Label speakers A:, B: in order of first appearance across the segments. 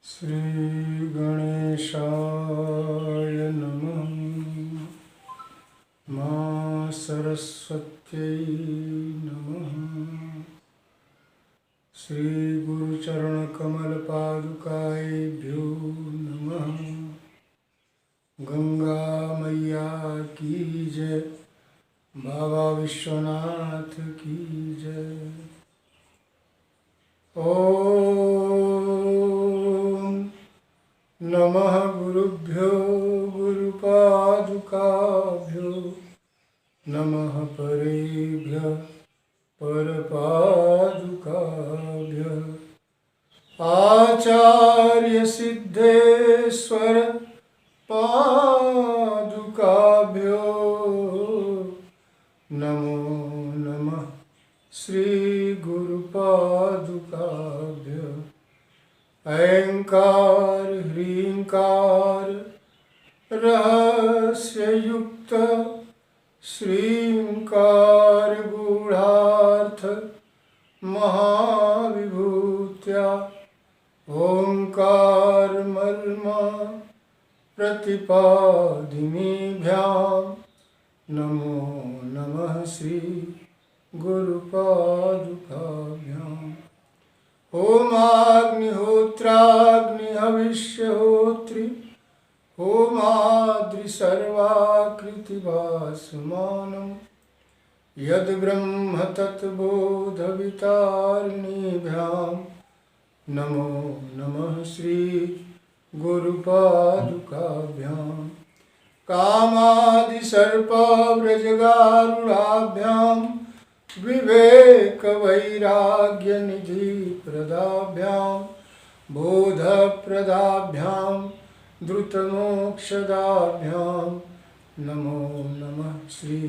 A: श्री गणेशाय नमः। मां सरस्वत्यै नमः। श्री गुरुचरणकमलपादुकाभ्यो नमः। गंगा मैया की जय, बाबा विश्वनाथ की जय। ओम नमः गुरुभ्यो गुरुपादुकाभ्यो नमः परेभ्यः परपादुकाभ्यः। आचार्य सिद्धेश्वर पादुकाभ्यो नमो नमः। श्री गुरुपादुकाभ्यः। ऐंकार ह्रींकार रहस्ययुक्त श्रींकार गूढ़ार्थ महाविभूत्या ओंकार मर्मा प्रतिपादिनीभ्यां नमो नमः। श्री गुरुपादुकाभ्याम्। होमाग्निहोत्राग्निहविष्यहोत्री होमाद्रिसर्वाकृतिभासमानं यद्ब्रह्म तत्बोधवितारिणीभ्यां नमो नमः। श्री गुरुपादुकाभ्याम्। कामादिसर्पव्रजगारुडाभ्यां विवेकवैराग्यनिधिप्रदाभ्यां बोधप्रदाभ्यां द्रुतमोक्षदाभ्यां नमो नमः। श्री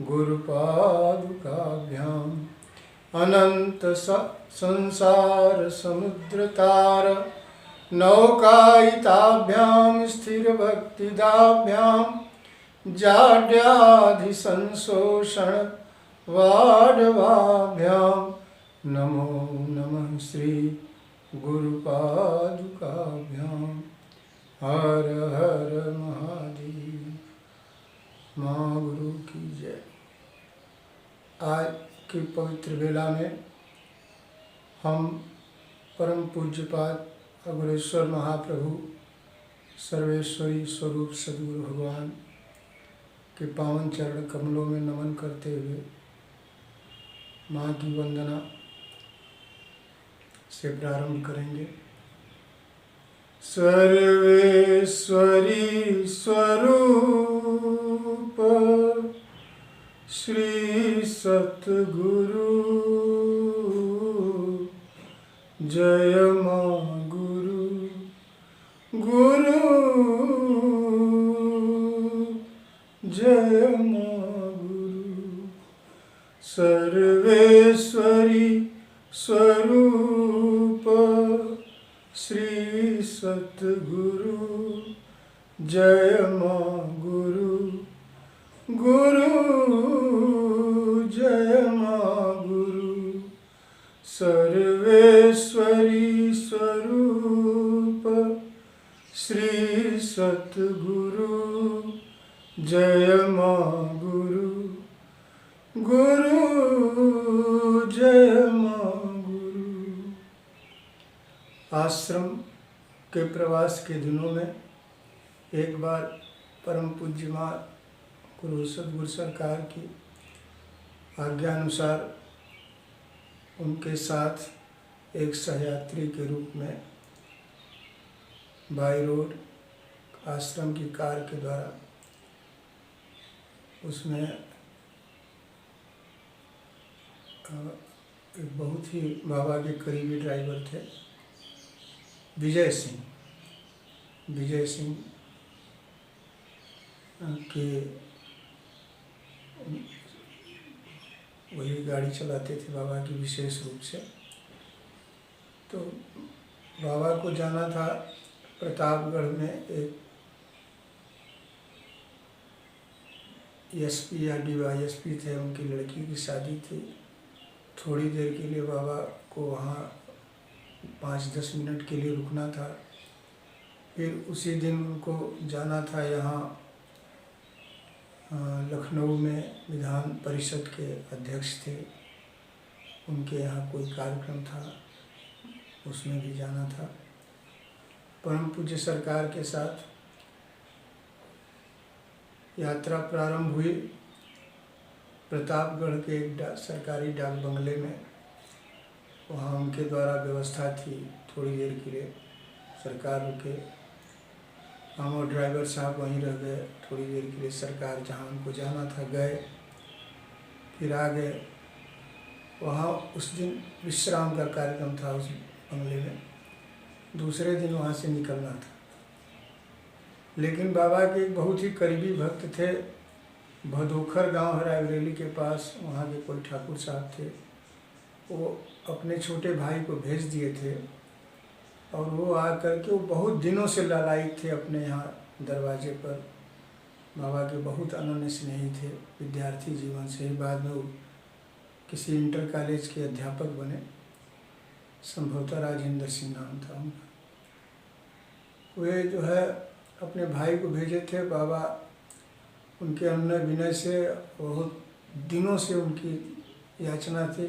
A: गुरुपादुकाभ्याम्। अनंत संसार समुद्रतार नौकायिताभ्यां स्थिरभक्तिदाभ्यां जाड्याधिसंशोषण वाडवाभ्यां नमो नमः। श्री गुरुपादुकाभ्याम्। हर हर महादेव। माँ गुरु की जय। आज की पवित्र वेला में हम परम पूज्यपाद अग्रेश्वर महाप्रभु सर्वेश्वरी स्वरूप सद्गुरु भगवान के पावन चरण कमलों में नमन करते हुए माँ की वंदना से प्रारंभ करेंगे। सर्वेश्वरी स्वरूप श्री सतगुरु जय माँ गुरु गुरु जय माँ गुरु। सर्वेश्वरी स्वरूप श्री सतगुरु जय माँ गुरु गुरु जय माँ गुरु। सर्वेश्वरी स्वरूप श्री सतगुरु जय माँ गुरु गुरु जय माँ गुरु। आश्रम के प्रवास के दिनों में एक बार परम पूज्य माँ गुरु सद्गुरु सरकार की आज्ञानुसार उनके साथ एक सहयात्री के रूप में बाई रोड आश्रम की कार के द्वारा उसमें एक बहुत ही बाबा के करीबी ड्राइवर थे विजय सिंह के वही गाड़ी चलाते थे बाबा की विशेष रूप से। तो बाबा को जाना था प्रतापगढ़ में एक एसपी या डीवाईएसपी थे, उनकी लड़की की शादी थी। थोड़ी देर के लिए बाबा को वहाँ 5-10 मिनट के लिए रुकना था। फिर उसी दिन उनको जाना था यहाँ लखनऊ में विधान परिषद के अध्यक्ष थे, उनके यहाँ कोई कार्यक्रम था, उसमें भी जाना था। परम पूज्य सरकार के साथ यात्रा प्रारंभ हुई। प्रतापगढ़ के एक सरकारी डाक बंगले में, वहाँ उनके द्वारा व्यवस्था थी, थोड़ी देर के लिए सरकार रुके, हम और ड्राइवर साहब वहीं रह गए। थोड़ी देर के लिए सरकार जहाँ उनको जाना था गए, फिर आ गए। वहाँ उस दिन विश्राम का कार्यक्रम था उस बंगले में, दूसरे दिन वहाँ से निकलना था। लेकिन बाबा के एक बहुत ही करीबी भक्त थे, भदोखर गांव है रायबरेली के पास, वहाँ के कोई ठाकुर साहब थे, वो अपने छोटे भाई को भेज दिए थे और वो आकर के, वो बहुत दिनों से लालायित थे अपने यहाँ दरवाजे पर। बाबा के बहुत अनन्य स्नेही थे, विद्यार्थी जीवन से ही, बाद में वो किसी इंटर कॉलेज के अध्यापक बने, संभवतः राजेंद्र सिंह नाम था उनका। वे जो है अपने भाई को भेजे थे। बाबा उनके अनुनय विनय से, बहुत दिनों से उनकी याचना थी,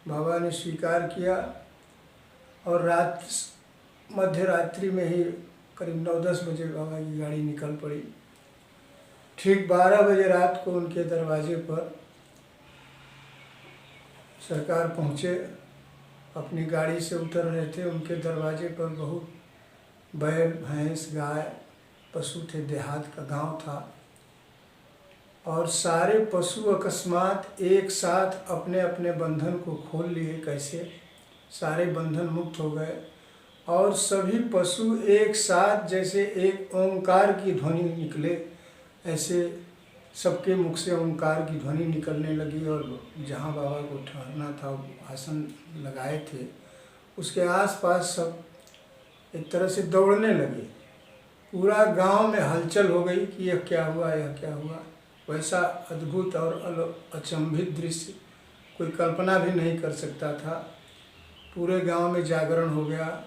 A: बाबा ने स्वीकार किया और मध्य रात्रि में ही करीब 9-10 बजे बाबा की गाड़ी निकल पड़ी। ठीक 12 बजे रात को उनके दरवाजे पर सरकार पहुँचे, अपनी गाड़ी से उतर रहे थे। उनके दरवाजे पर बहुत बैल, भैंस, गाय, पशु थे, देहात का गांव था और सारे पशु अकस्मात एक साथ अपने अपने बंधन को खोल लिए। कैसे? सारे बंधन मुक्त हो गए और सभी पशु एक साथ जैसे एक ओंकार की ध्वनि निकले, ऐसे सबके मुख से ओंकार की ध्वनि निकलने लगी। और जहाँ बाबा को ठहरना था, आसन लगाए थे, उसके आसपास सब एक तरह से दौड़ने लगे। पूरा गांव में हलचल हो गई कि यह क्या हुआ, यह क्या हुआ। वैसा अद्भुत और अचंभित दृश्य कोई कल्पना भी नहीं कर सकता था। पूरे गांव में जागरण हो गया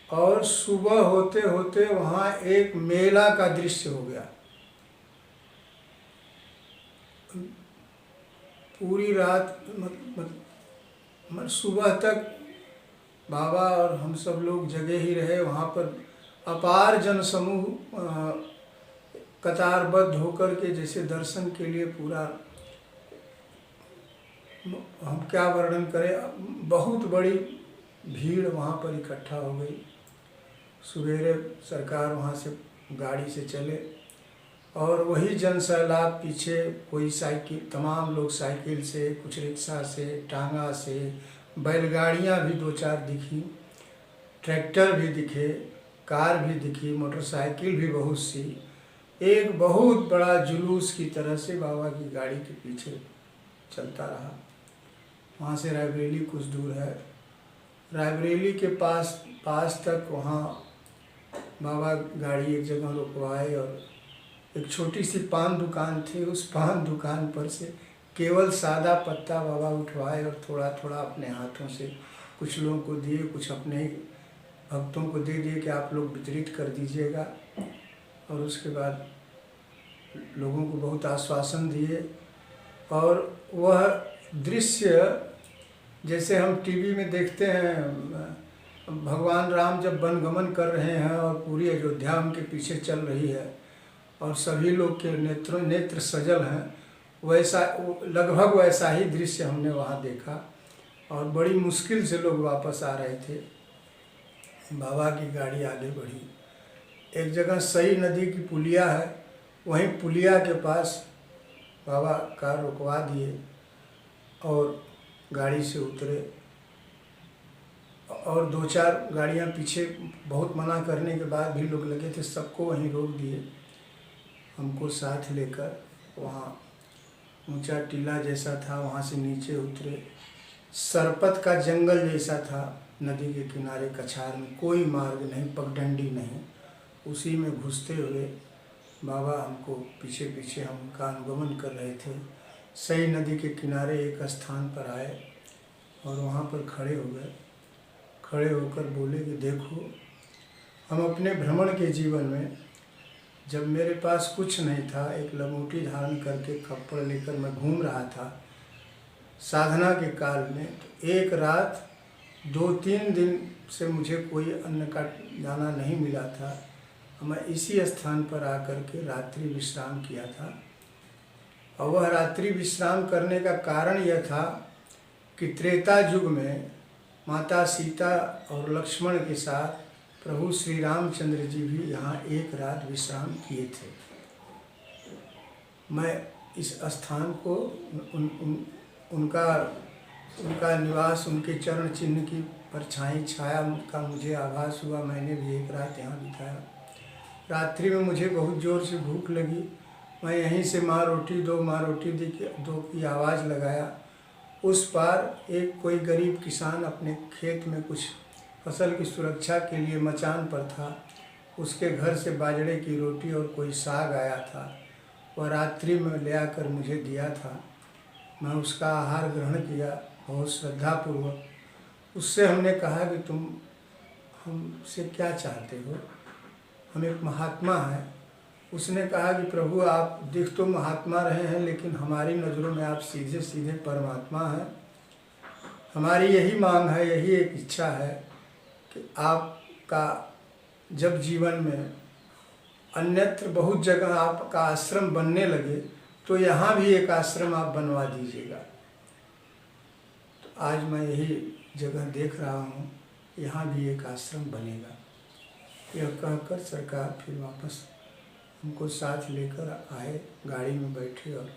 A: और सुबह होते होते वहाँ एक मेला का दृश्य हो गया। पूरी रात सुबह तक बाबा और हम सब लोग जगे ही रहे। वहाँ पर अपार जनसमूह कतारबद्ध होकर के जैसे दर्शन के लिए, पूरा हम क्या वर्णन करें, बहुत बड़ी भीड़ वहाँ पर इकट्ठा हो गई। सवेरे सरकार वहाँ से गाड़ी से चले और वही जनसैलाब पीछे, कोई साइकिल, तमाम लोग साइकिल से, कुछ रिक्शा से, टांगा से, बैलगाड़ियाँ भी 2-4 दिखी, ट्रैक्टर भी दिखे, कार भी दिखी, मोटरसाइकिल भी बहुत सी। एक बहुत बड़ा जुलूस की तरह से बाबा की गाड़ी के पीछे चलता रहा। वहाँ से रायबरेली कुछ दूर है। रायबरेली के पास तक वहाँ बाबा गाड़ी एक जगह रुकवाए और एक छोटी सी पान दुकान थी, उस पान दुकान पर से केवल सादा पत्ता बाबा उठवाए और थोड़ा थोड़ा अपने हाथों से कुछ लोगों को दिए, कुछ अपने ही भक्तों को दे दिए कि आप लोग वितरित कर दीजिएगा। और उसके बाद लोगों को बहुत आश्वासन दिए। और वह दृश्य जैसे हम टीवी में देखते हैं, भगवान राम जब वनगमन कर रहे हैं और पूरी अयोध्या उनके पीछे चल रही है और सभी लोग के नेत्र सजल हैं, वैसा लगभग वैसा ही दृश्य हमने वहाँ देखा। और बड़ी मुश्किल से लोग वापस आ रहे थे। बाबा की गाड़ी आगे बढ़ी। एक जगह सई नदी की पुलिया है, वहीं पुलिया के पास बाबा कार रुकवा दिए और गाड़ी से उतरे। और 2-4 गाड़ियाँ पीछे बहुत मना करने के बाद भी लोग लगे थे, सबको वहीं रोक दिए। हमको साथ लेकर वहाँ ऊंचा टीला जैसा था, वहाँ से नीचे उतरे। सरपत का जंगल जैसा था, नदी के किनारे कछार में, कोई मार्ग नहीं, पगडंडी नहीं। उसी में घुसते हुए बाबा हमको पीछे पीछे, हम उनका अनुगमन कर रहे थे। सई नदी के किनारे एक स्थान पर आए और वहाँ पर खड़े हो गए। खड़े होकर बोले कि देखो, हम अपने भ्रमण के जीवन में जब मेरे पास कुछ नहीं था, एक लंगोटी धारण करके कपड़ लेकर मैं घूम रहा था साधना के काल में, तो एक रात 2-3 दिन से मुझे कोई अन्न का दाना नहीं मिला था। मैं इसी स्थान पर आकर के रात्रि विश्राम किया था। और वह रात्रि विश्राम करने का कारण यह था कि त्रेता युग में माता सीता और लक्ष्मण के साथ प्रभु श्री रामचंद्र जी भी यहाँ एक रात विश्राम किए थे। मैं इस स्थान को उनका निवास, उनके चरण चिन्ह की परछाई छाया का मुझे आभास हुआ। मैंने भी एक रात यहाँ बिताया। रात्रि में मुझे बहुत ज़ोर से भूख लगी। मैं यहीं से माँ रोटी दो की आवाज़ लगाया। उस पार एक कोई गरीब किसान अपने खेत में कुछ फसल की सुरक्षा के लिए मचान पर था। उसके घर से बाजरे की रोटी और कोई साग आया था। वह रात्रि में ले आकर मुझे दिया था। मैं उसका आहार ग्रहण किया बहुत श्रद्धापूर्वक। उससे हमने कहा कि तुम हमसे क्या चाहते हो? हम एक महात्मा हैं। उसने कहा कि प्रभु, आप दिख तो महात्मा रहे हैं, लेकिन हमारी नज़रों में आप सीधे सीधे परमात्मा हैं। हमारी यही मांग है, यही एक इच्छा है कि आपका जब जीवन में अन्यत्र बहुत जगह आपका आश्रम बनने लगे तो यहाँ भी एक आश्रम आप बनवा दीजिएगा। तो आज मैं यही जगह देख रहा हूँ, यहाँ भी एक आश्रम बनेगा। यह कहकर सरकार फिर वापस हमको साथ लेकर आए, गाड़ी में बैठे और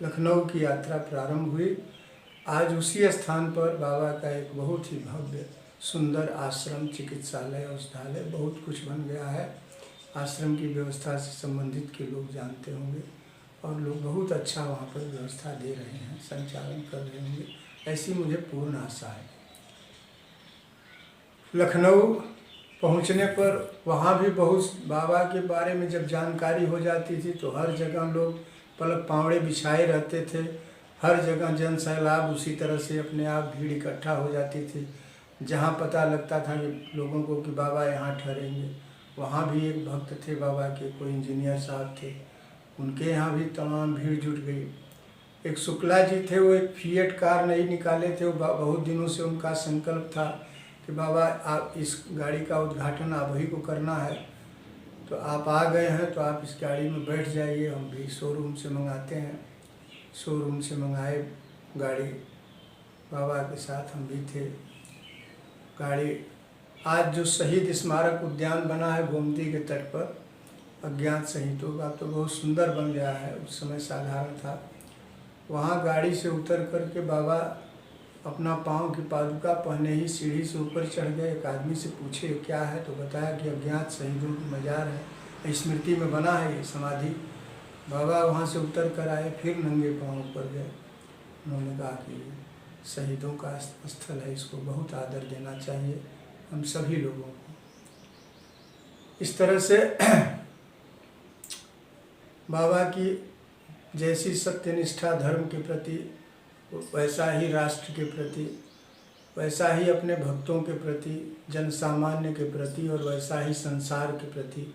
A: लखनऊ की यात्रा प्रारंभ हुई। आज उसी स्थान पर बाबा का एक बहुत ही भव्य सुंदर आश्रम, चिकित्सालय, औषधालय बहुत कुछ बन गया है। आश्रम की व्यवस्था से संबंधित के लोग जानते होंगे और लोग बहुत अच्छा वहाँ पर व्यवस्था दे रहे हैं, संचालन कर रहे होंगे, ऐसी मुझे पूर्ण आशा है। लखनऊ पहुँचने पर वहाँ भी बहुत बाबा के बारे में जब जानकारी हो जाती थी तो हर जगह लोग पलक पावड़े बिछाए रहते थे। हर जगह जन सैलाब उसी तरह से अपने आप भीड़ इकट्ठा हो जाती थी। जहाँ पता लगता था कि लोगों को कि बाबा यहाँ ठहरेंगे, वहाँ भी एक भक्त थे बाबा के, कोई इंजीनियर साहब थे, उनके यहाँ भी तमाम भीड़ जुट गई। एक शुक्ला जी थे, वो एक फिएट कार नहीं निकाले थे। वो बहुत दिनों से उनका संकल्प था कि बाबा आप इस गाड़ी का उद्घाटन आप ही को करना है, तो आप आ गए हैं तो आप इस गाड़ी में बैठ जाइए, हम भी शोरूम से मंगाते हैं। शोरूम से मंगाए गाड़ी, बाबा के साथ हम भी थे। गाड़ी आज जो शहीद स्मारक उद्यान बना है गोमती के तट पर, अज्ञात शहीदों का, तो बहुत सुंदर बन गया है। उस समय साधारण था। वहाँ गाड़ी से उतर कर के बाबा अपना पाँव की पादुका पहने ही सीढ़ी से ऊपर चढ़ गए। एक आदमी से पूछे क्या है, तो बताया कि अज्ञात शहीदों की मजार है, स्मृति में बना है ये समाधि। बाबा वहाँ से उतर कर आए, फिर नंगे पाँव ऊपर गए। उन्होंने कहा कि शहीदों का स्थल है, इसको बहुत आदर देना चाहिए हम सभी लोगों को। इस तरह से बाबा की जैसी सत्यनिष्ठा धर्म के प्रति, वैसा ही राष्ट्र के प्रति, वैसा ही अपने भक्तों के प्रति, जन सामान्य के प्रति, और वैसा ही संसार के प्रति,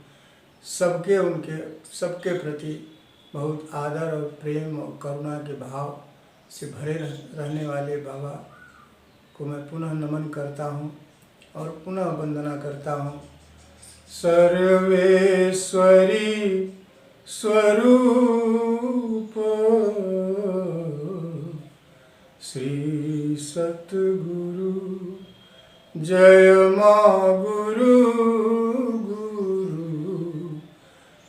A: सबके प्रति बहुत आदर और प्रेम और करुणा के भाव से भरे रहने वाले बाबा को मैं पुनः नमन करता हूँ और पुनः वंदना करता हूँ। सर्वेश्वरी स्वरूप श्री सतगुरु, जय माँ गुरु गुरु,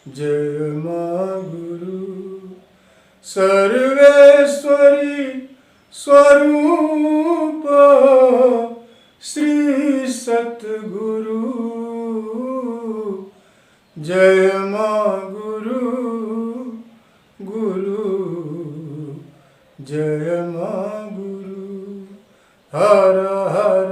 A: जय माँ गुरु। सर्वेश्वरी स्वरूप श्री सतगुरु, जय माँ गुरु गुरु, जय माँ गुरु। हर हर